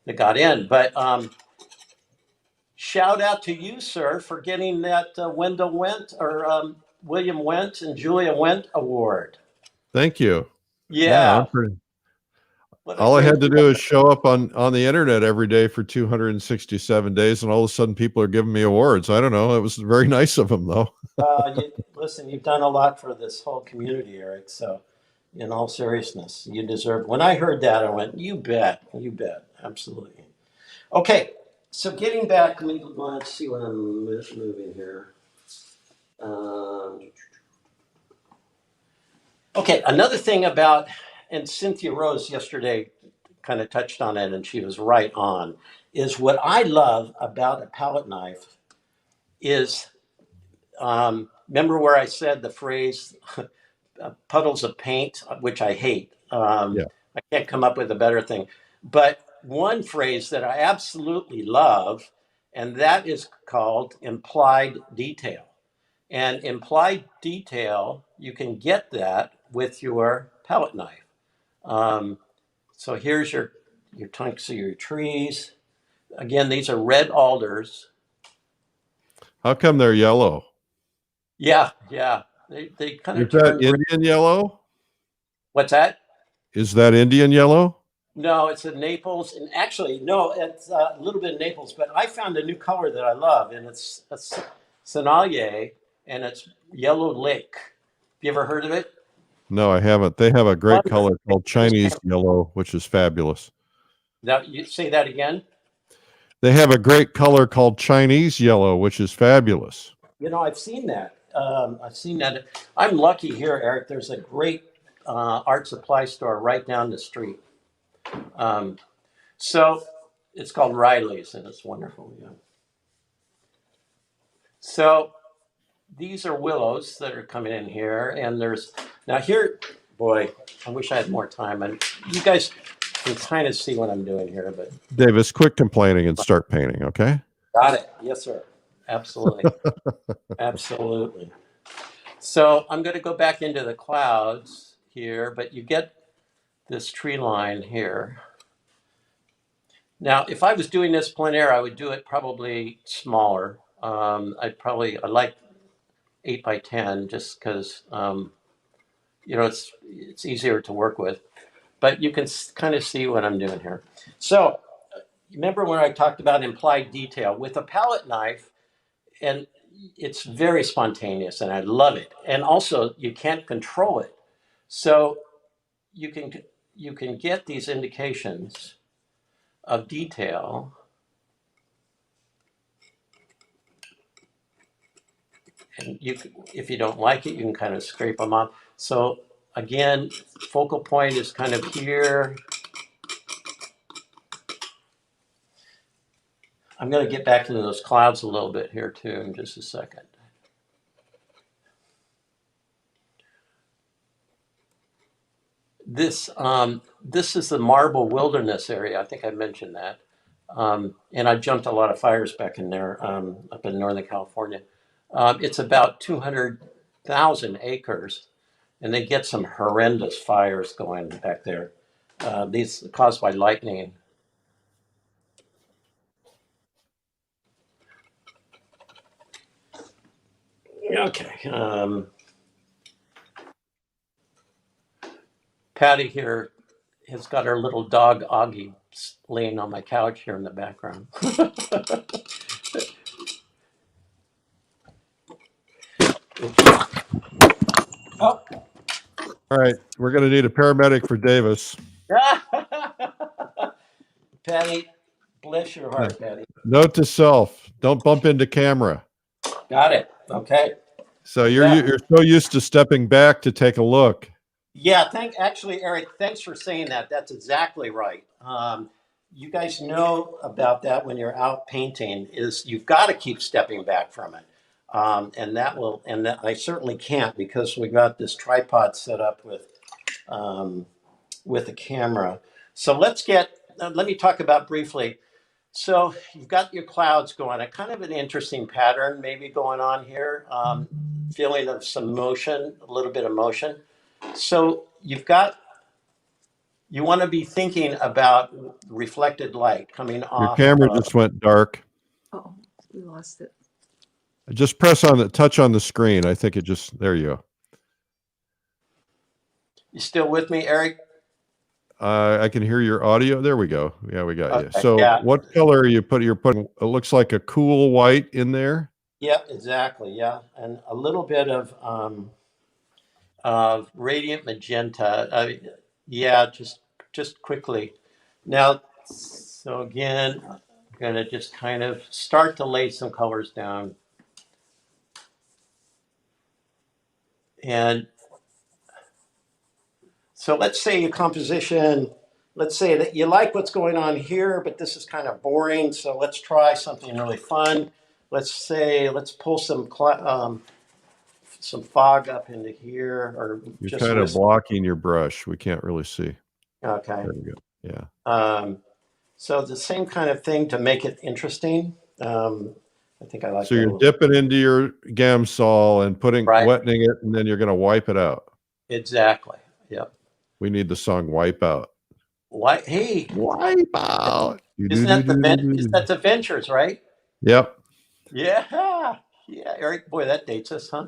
that got in. But shout out to you, sir, for getting that Wendell Wendt or William Wendt and Julia Wendt award. Thank you. Yeah. I'm pretty. What a All I great had to do is show up on the internet every day for 267 days, and all of a sudden people are giving me awards. I don't know. It was very nice of them, though. Listen, you've done a lot for this whole community, Eric. So, in all seriousness, you deserve. When I heard that, I went, "You bet, absolutely." Okay, so getting back, let's see what I'm moving here. Okay, another thing about, and Cynthia Rose yesterday kind of touched on it, and she was right on, is what I love about a palette knife is, remember where I said the phrase puddles of paint, which I hate. Yeah. I can't come up with a better thing. But one phrase that I absolutely love, and that is called implied detail. And implied detail, you can get that with your palette knife. So here's your trunks of your trees. Again, these are red alders. How come they're yellow? Yeah. They kind of Is that turn. Indian yellow? What's that? Is that Indian yellow? No, it's in Naples, and actually, no, it's a little bit in Naples. But I found a new color that I love, and it's a Sinalia, and it's Yellow Lake. Have you ever heard of it? No, I haven't. They have a great Wonderful. color called Chinese yellow, which is fabulous. Now, you say that again. They have a great color called Chinese yellow, which is fabulous. You know, I've seen that. I'm lucky here, Eric. There's a great art supply store right down the street. So it's called Riley's, and it's wonderful. Yeah. So these are willows that are coming in here, and there's now here. Boy, I wish I had more time. And you guys can kind of see what I'm doing here, but Davis, quit complaining and start painting, okay? got it. Yes, sir. Absolutely. Absolutely. So I'm going to go back into the clouds here, but you get this tree line here. Now, if I was doing this plein air, I would do it probably smaller. I like 8 by 10 just because, it's easier to work with. But you can kind of see what I'm doing here. So remember when I talked about implied detail with a palette knife, and it's very spontaneous and I love it. And also you can't control it. So you can get these indications of detail. And if you don't like it, you can kind of scrape them off. So again, focal point is kind of here. I'm going to get back into those clouds a little bit here too in just a second. This is the Marble Wilderness area. I think I mentioned that. And I jumped a lot of fires back in there up in Northern California. It's about 200,000 acres, and they get some horrendous fires going back there. These caused by lightning. Okay. Patty here has got her little dog Augie laying on my couch here in the background. Oh. All right, we're going to need a paramedic for Davis. Patty, bless your heart, Patty. Note to self: don't bump into camera. Got it. Okay. So you're so used to stepping back to take a look. Yeah. Actually, Eric, thanks for saying that. That's exactly right. You guys know about that when you're out painting. Is you've got to keep stepping back from it, and that I certainly can't because we got this tripod set up with a camera. So let me talk about briefly. So you've got your clouds going, a kind of an interesting pattern maybe going on here, feeling of some motion, a little bit of motion. So you want to be thinking about reflected light coming Your off. camera just went dark. Oh, we lost it. Just touch on the screen. I think there you go. You still with me, Eric? I can hear your audio. There we go. Yeah, we got you. Okay, So yeah. what color are you putting? You're putting, it looks like a cool white in there. Yeah, exactly. Yeah. And a little bit of radiant magenta. Yeah, just quickly. Now, so again, I'm going to just kind of start to lay some colors down. And so let's say your composition, let's say that you like what's going on here, but this is kind of boring. So let's try something really fun. Let's pull some fog up into here, or You're just kind of blocking your brush. We can't really see. Okay. There we go. Yeah. So the same kind of thing to make it interesting. I think I like. So you're dipping into your Gamsol and wetting it, and then you're going to wipe it out. Exactly. Yep. We need the song "Wipe Out." Hey, wipe out. Isn't that the Ventures, right? Yep. Yeah. Yeah, Eric. Boy, that dates us, huh?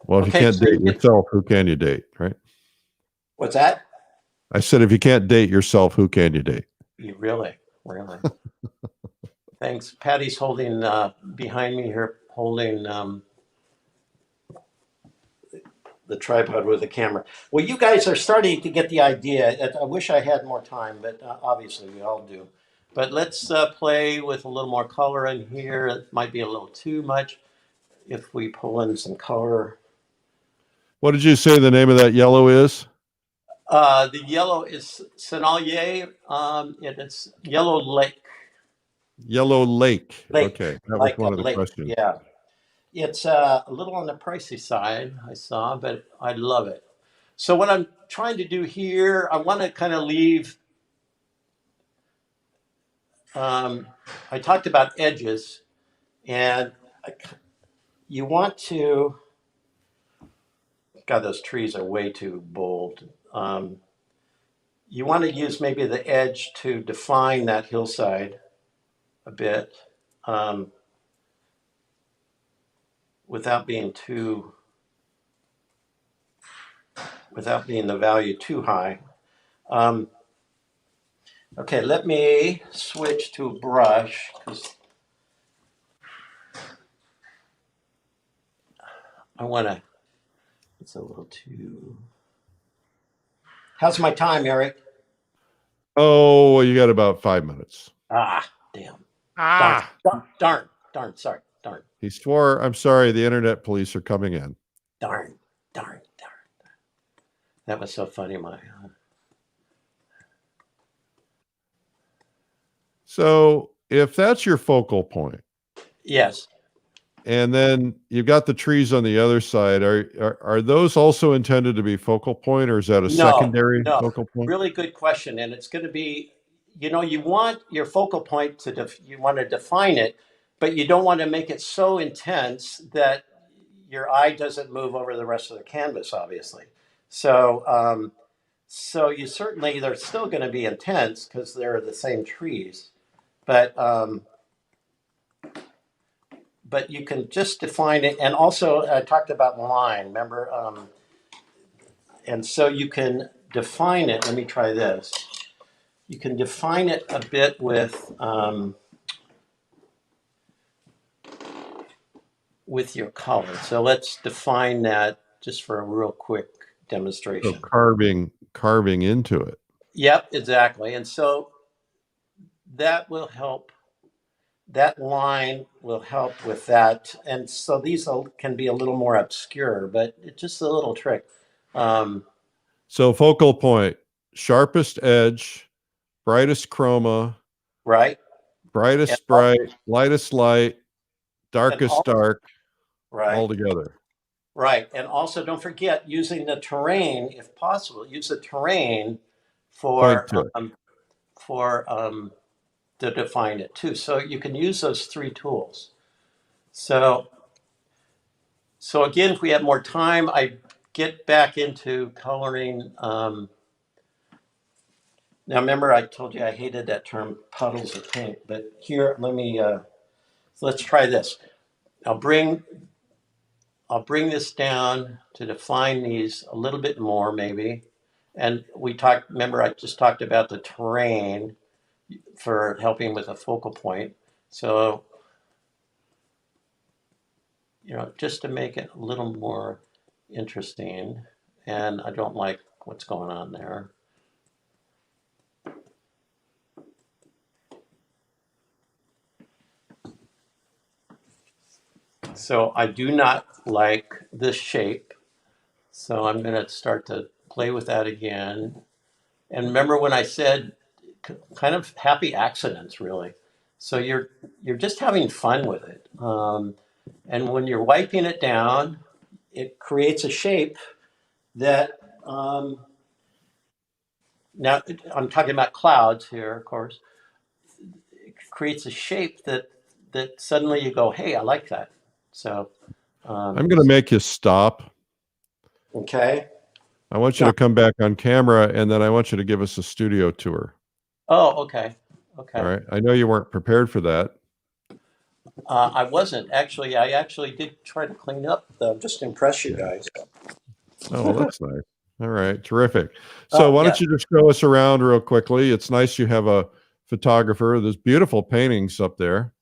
Well, if you can't date yourself, who can you date, right? What's that? I said, if you can't date yourself, who can you date? You really. Thanks. Patty's holding behind me here, holding the tripod with the camera. Well, you guys are starting to get the idea. I wish I had more time, but obviously we all do. But let's play with a little more color in here. It might be a little too much if we pull in some color. What did you say the name of that yellow is? The yellow is Sennelier, and it's Yellow Lake. Yellow Lake. Okay, that was one of the questions. Yeah. It's a little on the pricey side, I saw, but I love it. So what I'm trying to do here, I want to kind of leave, I talked about edges, and you want to, God, those trees are way too bold. You want to use maybe the edge to define that hillside a bit. Without being the value too high. Okay, let me switch to a brush because it's a little too. How's my time, Eric? Oh, well, you got about 5 minutes. Damn. Ah. Darn. sorry, darn. He swore, I'm sorry, the internet police are coming in. Darn. That was so funny, So if that's your focal point, Yes. and then you've got the trees on the other side, are those also intended to be focal point, or is that a secondary No. focal point? Really good question. And it's going to be, you want your focal point you want to define it, but you don't want to make it so intense that your eye doesn't move over the rest of the canvas, obviously. So, so they're still going to be intense because they're the same trees, but you can just define it. And also I talked about line, remember? And so you can define it. Let me try this. You can define it a bit with your color. So let's define that just for a real quick So demonstration. carving into it. Yep, exactly. And so that will help. That line will help with that. And so these can be a little more obscure, but it's just a little trick. So focal point, sharpest edge, brightest chroma, Right? brightest And, bright, lightest light, darkest dark, right. all together. Right. And also don't forget using the terrain, if possible, use the terrain Point to it. To define it too. So you can use those three tools. So again, if we have more time, I get back into coloring. Now remember I told you I hated that term puddles of paint, but here, let's try this. I'll bring this down to define these a little bit more maybe. And remember I just talked about the terrain for helping with a focal point. So, just to make it a little more interesting, and I don't like what's going on there. So I do not like this shape. So I'm going to start to play with that again. And remember when I said kind of happy accidents, really. So you're just having fun with it. And when you're wiping it down, it creates a shape that, now I'm talking about clouds here, of course. It creates a shape that suddenly you go, hey, I like that. So I'm going to make you stop. Okay. I want you to come back on camera, and then I want you to give us a studio tour. Oh, okay. Okay. All right. I know you weren't prepared for that. I wasn't actually. I actually did try to clean up, though, just to impress you guys. Oh, well, that's nice. All right. Terrific. So why don't you just show us around real quickly? It's nice you have a photographer. There's beautiful paintings up there.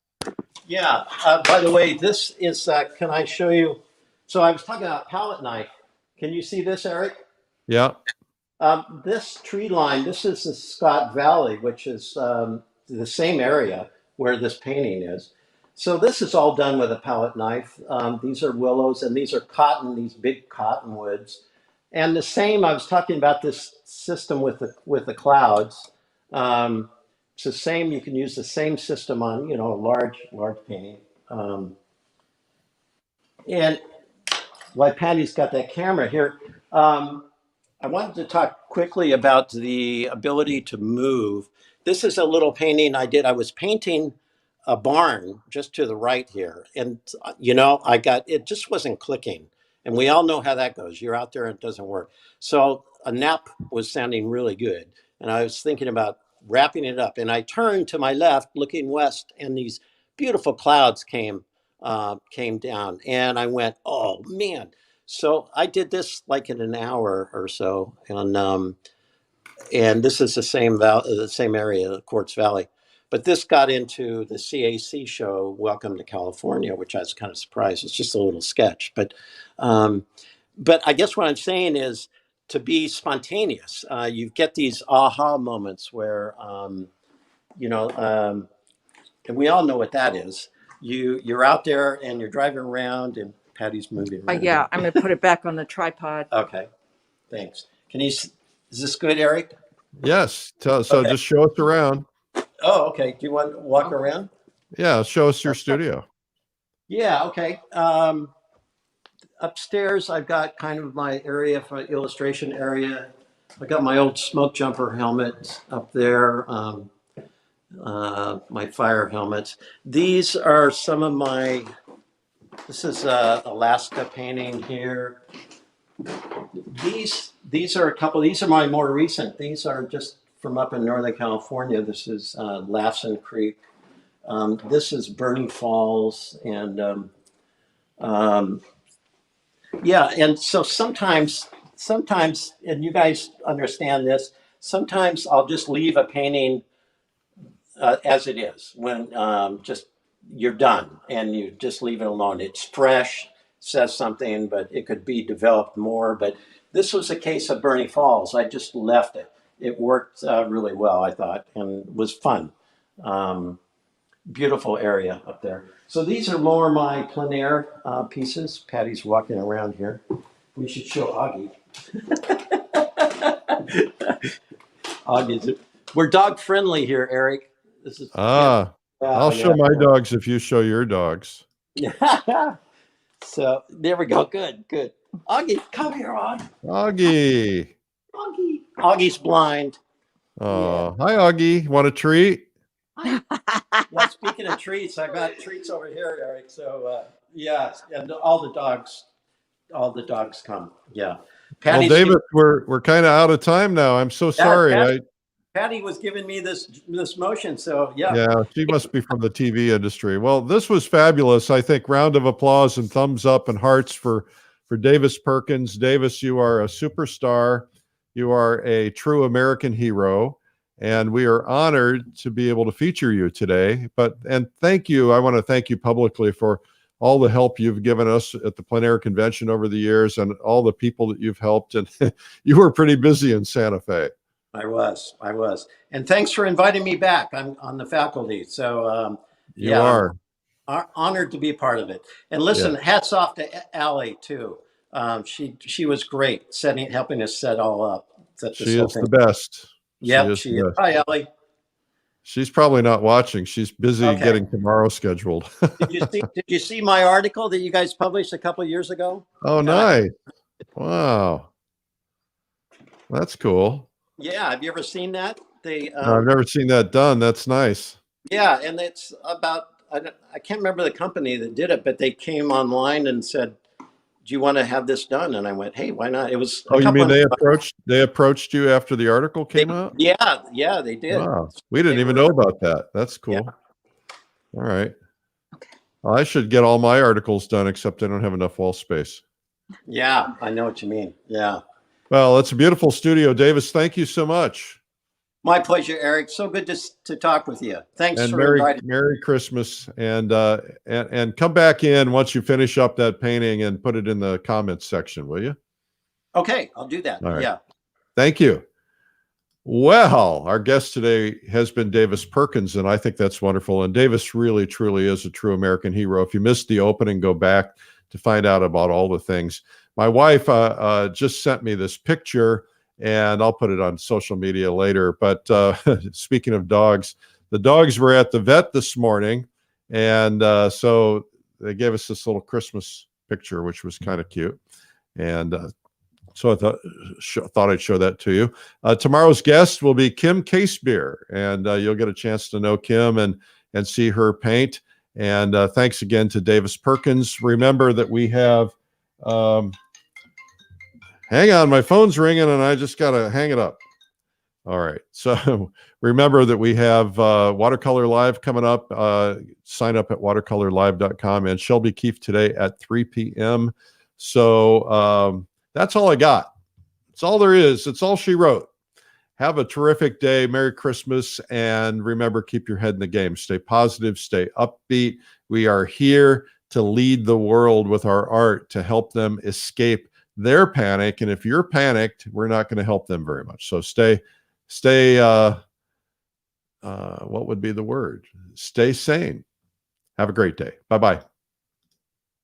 Yeah. By the way, this is, can I show you? So I was talking about palette knife. Can you see this, Eric? Yeah. This tree line, this is the Scott Valley, which is the same area where this painting is. So this is all done with a palette knife. These are willows and these are cotton, these big cottonwoods. And the same, I was talking about this system with the clouds. It's the same, you can use the same system on, a large painting. And while Patty's got that camera here, I wanted to talk quickly about the ability to move. This is a little painting I did. I was painting a barn just to the right here. And, it just wasn't clicking. And we all know how that goes. You're out there and it doesn't work. So a nap was sounding really good. And I was thinking about wrapping it up. And I turned to my left, looking west, and these beautiful clouds came down. And I went, oh, man. So I did this like in an hour or so, and this is the same area, the Quartz Valley. But this got into the CAC show, Welcome to California, which I was kind of surprised. It's just a little sketch, but I guess what I'm saying is to be spontaneous. You get these aha moments where, and we all know what that is. you're out there and you're driving around and Patty's moving around. Yeah, I'm gonna put it back on the tripod. Okay, thanks. Is this good, Eric? Yes. So Okay. just show us around. Oh, okay. Do you want to walk around? Yeah, show us your studio. Yeah, okay. Upstairs, I've got kind of my area for illustration area. I got my old smoke jumper helmet up there, my fire helmets. These are some of my, this is Alaska painting here. These are a couple, these are my more recent. These are just from up in Northern California. This is Lassen Creek. This is Bernie Falls, and yeah, and so sometimes, and you guys understand this, sometimes I'll just leave a painting as it is when just you're done and you just leave it alone. It's fresh, says something, but it could be developed more. But this was a case of Bernie Falls. I just left it. It worked really well, I thought, and was fun. Beautiful area up there. So these are more my plein air pieces. Patty's walking around here. We should show Augie. We're dog friendly here, Eric. This is I'll show my dogs if you show your dogs. So there we go. Good. Augie, come here, Augie. Augie's blind. Oh, yeah. Hi, Augie. Want a treat? Well, speaking of treats, I got treats over here, Eric. So yeah, and all the dogs come. Yeah. Well, David, we're kind of out of time now. I'm so sorry. Patty was giving me this motion, so yeah. Yeah, she must be from the TV industry. Well, this was fabulous. I think round of applause and thumbs up and hearts for Davis Perkins. Davis, you are a superstar. You are a true American hero. And we are honored to be able to feature you today. And thank you. I want to thank you publicly for all the help you've given us at the plein air convention over the years and all the people that you've helped. And you were pretty busy in Santa Fe. I was. And thanks for inviting me back. I'm on the faculty. So you are honored to be a part of it. And listen, hats off to Allie too. She was great helping us set all up. She is the best. Yep, she is. Hi, Ellie. She's probably not watching. She's busy getting tomorrow scheduled. Did you see my article that you guys published a couple of years ago? Oh, nice. Wow. That's cool. Yeah. Have you ever seen that? No, I've never seen that done. That's nice. Yeah. And it's about, I can't remember the company that did it, but they came online and said, do you want to have this done? And I went, hey, why not? It was. Oh, you mean they approached you after the article came out? Yeah, they did. Wow. We didn't even know about that. That's cool. Yeah. All right. Okay. Well, I should get all my articles done, except I don't have enough wall space. Yeah, I know what you mean. Yeah. Well, it's a beautiful studio. Davis, thank you so much. My pleasure, Eric. So good to talk with you. Thanks and for inviting me. Merry Christmas, and come back in once you finish up that painting and put it in the comments section, will you? Okay, I'll do that. All right. Yeah. Thank you. Well, our guest today has been Davis Perkins, and I think that's wonderful. And Davis really, truly is a true American hero. If you missed the opening, go back to find out about all the things. My wife just sent me this picture, and I'll put it on social media later. But speaking of dogs, the dogs were at the vet this morning, and so they gave us this little Christmas picture, which was kind of cute. And so I thought I'd show that to you. Tomorrow's guest will be Kim Casebeer, and you'll get a chance to know Kim and see her paint. And thanks again to Davis Perkins. Remember that we have hang on, my phone's ringing and I just got to hang it up. All right. So remember that we have Watercolor Live coming up. Sign up at watercolorlive.com, and Shelby Keefe today at 3 p.m. So that's all I got. It's all there is. It's all she wrote. Have a terrific day. Merry Christmas. And remember, keep your head in the game. Stay positive. Stay upbeat. We are here to lead the world with our art to help them escape their panic. And if you're panicked, we're not going to help them very much. So stay, what would be the word? Stay sane. Have a great day. Bye-bye.